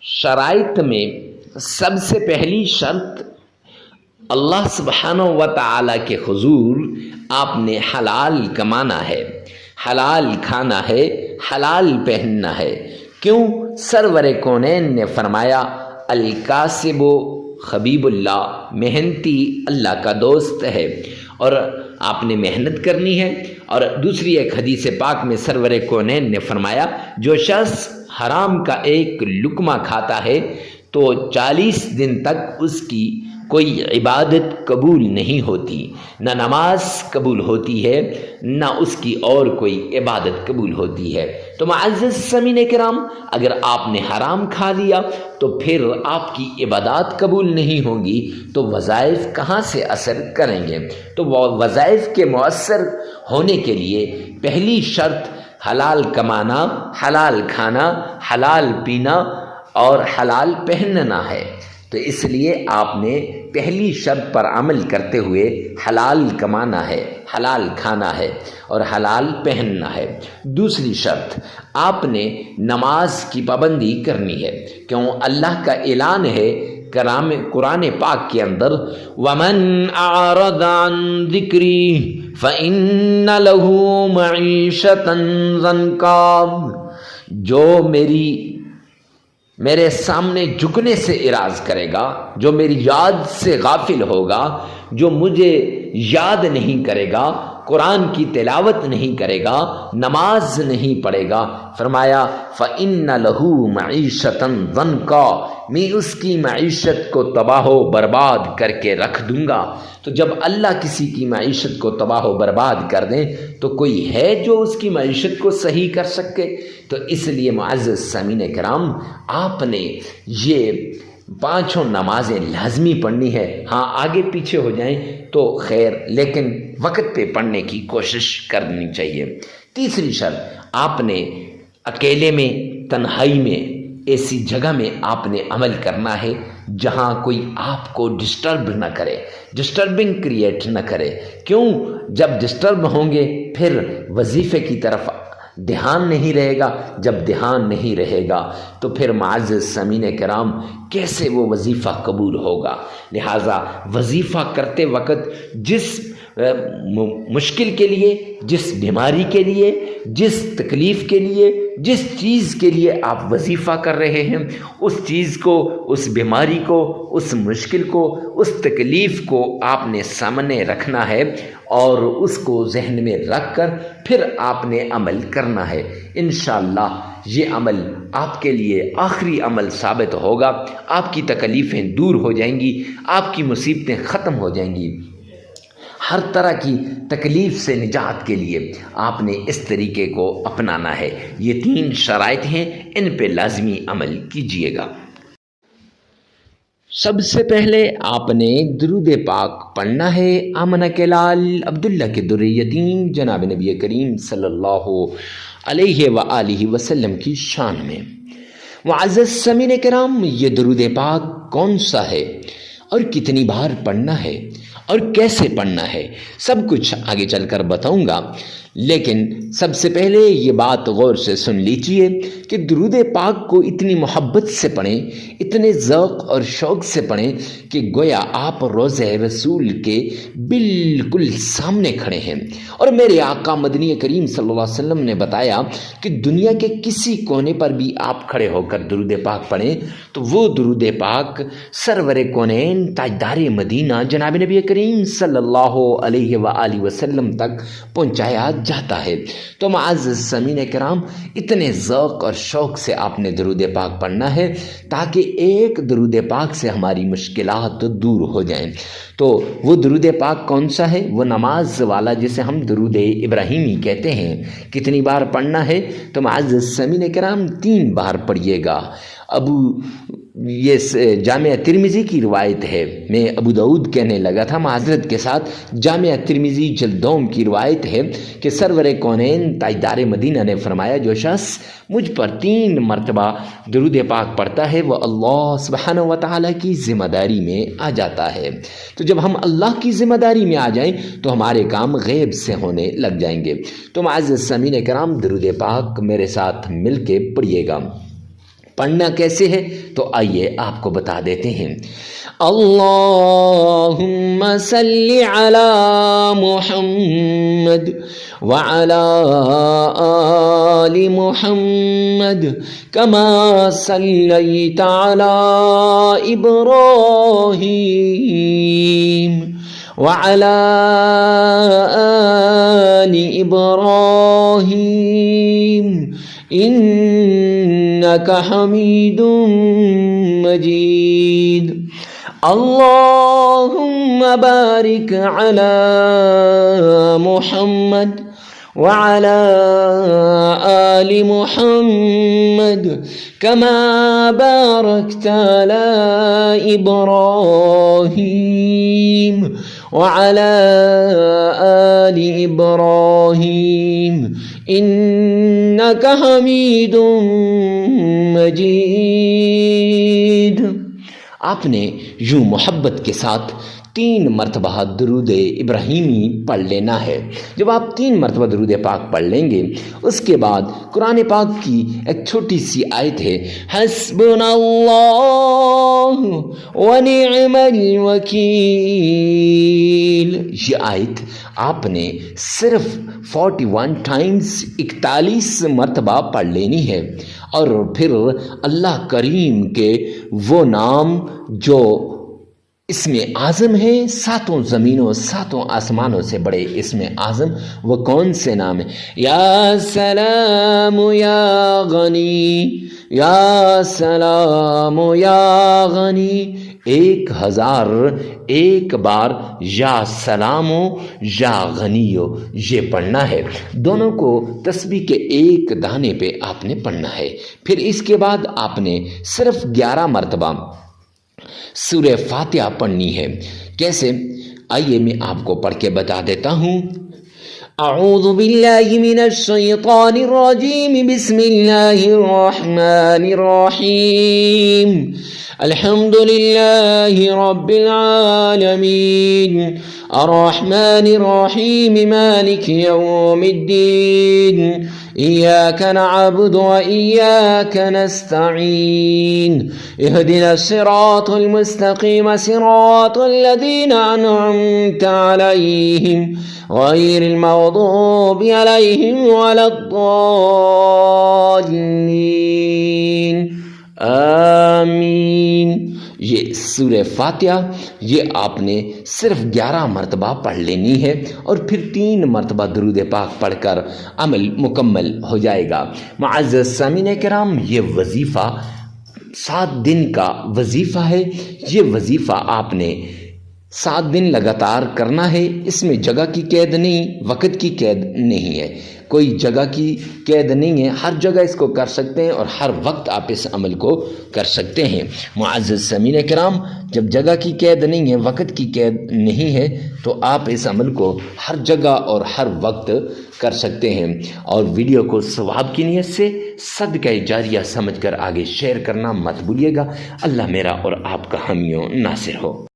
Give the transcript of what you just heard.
شرائط میں سب سے پہلی شرط اللہ سبحانہ و تعالیٰ کے حضور آپ نے حلال کمانا ہے، حلال کھانا ہے، حلال پہننا ہے۔ کیوں؟ سرور کونین نے فرمایا الکاسب حبیب اللہ، محنتی اللہ کا دوست ہے، اور آپ نے محنت کرنی ہے۔ اور دوسری ایک حدیث پاک میں سرور کونین نے فرمایا جو شخص حرام کا ایک لقمہ کھاتا ہے تو 40 دن تک اس کی کوئی عبادت قبول نہیں ہوتی، نہ نماز قبول ہوتی ہے، نہ اس کی اور کوئی عبادت قبول ہوتی ہے۔ تو معزز سامعین کرام، اگر آپ نے حرام کھا لیا تو پھر آپ کی عبادات قبول نہیں ہوں گی، تو وظائف کہاں سے اثر کریں گے؟ تو وظائف کے مؤثر ہونے کے لیے پہلی شرط حلال کمانا، حلال کھانا، حلال پینا اور حلال پہننا ہے۔ تو اس لیے آپ نے پہلی شرط پر عمل کرتے ہوئے حلال کمانا ہے، حلال کھانا ہے اور حلال پہننا ہے۔ دوسری شرط، آپ نے نماز کی پابندی کرنی ہے، کیوں اللہ کا اعلان ہے قرآن پاک کے اندر وَمَنْ أَعْرَضَ عَنْ ذِكْرِي فَإِنَّ لَهُ مَعِيشَةً ضَنْكًا، جو میرے سامنے جھکنے سے اعراض کرے گا، جو میری یاد سے غافل ہوگا، جو مجھے یاد نہیں کرے گا، قرآن کی تلاوت نہیں کرے گا، نماز نہیں پڑھے گا، فرمایا فَإِنَّ لَهُ مَعِيشَةً ضَنْكًا، میں اس کی معیشت کو تباہ و برباد کر کے رکھ دوں گا۔ تو جب اللہ کسی کی معیشت کو تباہ و برباد کر دیں تو کوئی ہے جو اس کی معیشت کو صحیح کر سکے؟ تو اس لیے معزز سامعین کرام، آپ نے یہ 5 نمازیں لازمی پڑھنی ہے۔ ہاں آگے پیچھے ہو جائیں تو خیر، لیکن وقت پہ پڑھنے کی کوشش کرنی چاہیے۔ تیسری شرط، آپ نے اکیلے میں، تنہائی میں، ایسی جگہ میں آپ نے عمل کرنا ہے جہاں کوئی آپ کو ڈسٹرب نہ کرے، ڈسٹربنگ کریٹ نہ کرے۔ کیوں؟ جب ڈسٹرب ہوں گے پھر وظیفے کی طرف دھیان نہیں رہے گا، جب دھیان نہیں رہے گا تو پھر معزز سامعین کرام کیسے وہ وظیفہ قبول ہوگا؟ لہٰذا وظیفہ کرتے وقت جس مشکل کے لیے، جس بیماری کے لیے، جس تکلیف کے لیے، جس چیز کے لیے آپ وظیفہ کر رہے ہیں، اس چیز کو، اس بیماری کو، اس مشکل کو، اس تکلیف کو آپ نے سامنے رکھنا ہے اور اس کو ذہن میں رکھ کر پھر آپ نے عمل کرنا ہے۔ انشاءاللہ یہ عمل آپ کے لیے آخری عمل ثابت ہوگا، آپ کی تکلیفیں دور ہو جائیں گی، آپ کی مصیبتیں ختم ہو جائیں گی۔ ہر طرح کی تکلیف سے نجات کے لیے آپ نے اس طریقے کو اپنانا ہے۔ یہ 3 شرائط ہیں، ان پہ لازمی عمل کیجیے گا۔ سب سے پہلے آپ نے درود پاک پڑھنا ہے آمنہ کے لال عبداللہ کے در یتیم جناب نبی کریم صلی اللہ علیہ وآلہ وسلم کی شان میں۔ معزز سامعین کرام، یہ درود پاک کون سا ہے اور کتنی بار پڑھنا ہے اور کیسے پڑھنا ہے، سب کچھ آگے چل کر بتاؤں گا، لیکن سب سے پہلے یہ بات غور سے سن لیجئے کہ درود پاک کو اتنی محبت سے پڑھیں، اتنے ذوق اور شوق سے پڑھیں کہ گویا آپ روضہ رسول کے بالکل سامنے کھڑے ہیں۔ اور میرے آقا مدنی کریم صلی اللہ علیہ وسلم نے بتایا کہ دنیا کے کسی کونے پر بھی آپ کھڑے ہو کر درود پاک پڑھیں تو وہ درود پاک سرور کونین تاجدار مدینہ جناب نبی کریم صلی اللہ علیہ وآلہ وسلم تک پہنچایا جاتا ہے۔ تو معزز سامعین کرام، اتنے ذوق اور شوق سے آپ نے درود پاک پڑھنا ہے تاکہ ایک درود پاک سے ہماری مشکلات دور ہو جائیں۔ تو وہ درود پاک کون سا ہے؟ وہ نماز والا جسے ہم درود ابراہیمی کہتے ہیں۔ کتنی بار پڑھنا ہے؟ تو معزز سامعین کرام 3 بار پڑھیے گا۔ یہ جامعہ ترمذی کی روایت ہے، میں ابو داؤد کہنے لگا تھا، معذرت کے ساتھ، جامعہ ترمذی جلد 2 کی روایت ہے کہ سرور کونین تاجدار مدینہ نے فرمایا جو شخص مجھ پر 3 مرتبہ درود پاک پڑھتا ہے وہ اللہ سبحانہ و تعالیٰ کی ذمہ داری میں آ جاتا ہے۔ تو جب ہم اللہ کی ذمہ داری میں آ جائیں تو ہمارے کام غیب سے ہونے لگ جائیں گے۔ تو معزز سامعین کرام، درود پاک میرے ساتھ مل کے پڑھیے گا۔ پڑھنا کیسے ہے تو آئیے آپ کو بتا دیتے ہیں۔ اللہم صلی علی محمد وعلی آل محمد کما صلیت علی ابراہیم وعلی آل ابراہیم انک حمید مجید۔ اللہم بارک علی محمد وعلی آل محمد کما بارکت علی ابراہیم وعلی آل ابراہیم انک حمید مجید۔ آپ نے یوں محبت کے ساتھ 3 مرتبہ درود ابراہیمی پڑھ لینا ہے۔ جب آپ 3 مرتبہ درود پاک پڑھ لیں گے اس کے بعد قرآن پاک کی ایک چھوٹی سی آیت ہے، حسبنا اللہ ونعم الوکیل، یہ آیت آپ نے صرف 41 ٹائمز 41 مرتبہ پڑھ لینی ہے، اور پھر اللہ کریم کے وہ نام جو اسم اعظم ہے، 7 زمینوں 7 آسمانوں سے بڑے اسم اعظم، وہ کون سے نام ہیں؟ یا سلام یا غنی، یا سلام یا غنی، 1001 بار یا سلامو یا غنیو یہ پڑھنا ہے۔ دونوں کو تسبیح کے 1 دانے پہ آپ نے پڑھنا ہے۔ پھر اس کے بعد آپ نے صرف 11 مرتبہ سورہ فاتحہ پڑھنی ہے۔ کیسے؟ آئیے میں آپ کو پڑھ کے بتا دیتا ہوں۔ اعوذ باللہ من الشیطان الرجیم، بسم اللہ الرحمن الرحیم، الحمد للہ رب العالمین، الرحمن الرحیم، مالک یوم الدین، إياك نعبد وإياك نستعين، اهدنا الصراط المستقيم، صراط الذين أنعمت عليهم غير المغضوب عليهم ولا الضالين، آمین۔ یہ سورہ فاتحہ یہ آپ نے صرف 11 مرتبہ پڑھ لینی ہے، اور پھر 3 مرتبہ درود پاک پڑھ کر عمل مکمل ہو جائے گا۔ معزز سامعین کرام، یہ وظیفہ 7 دن کا وظیفہ ہے۔ یہ وظیفہ آپ نے 7 دن لگاتار کرنا ہے۔ اس میں جگہ کی قید نہیں، وقت کی قید نہیں ہے، کوئی جگہ کی قید نہیں ہے، ہر جگہ اس کو کر سکتے ہیں اور ہر وقت آپ اس عمل کو کر سکتے ہیں۔ معزز سامعین کرام، جب جگہ کی قید نہیں ہے، وقت کی قید نہیں ہے، تو آپ اس عمل کو ہر جگہ اور ہر وقت کر سکتے ہیں۔ اور ویڈیو کو ثواب کی نیت سے صدقہ جاریہ سمجھ کر آگے شیئر کرنا مت بھولیے گا۔ اللہ میرا اور آپ کا حامی و ناصر ہو۔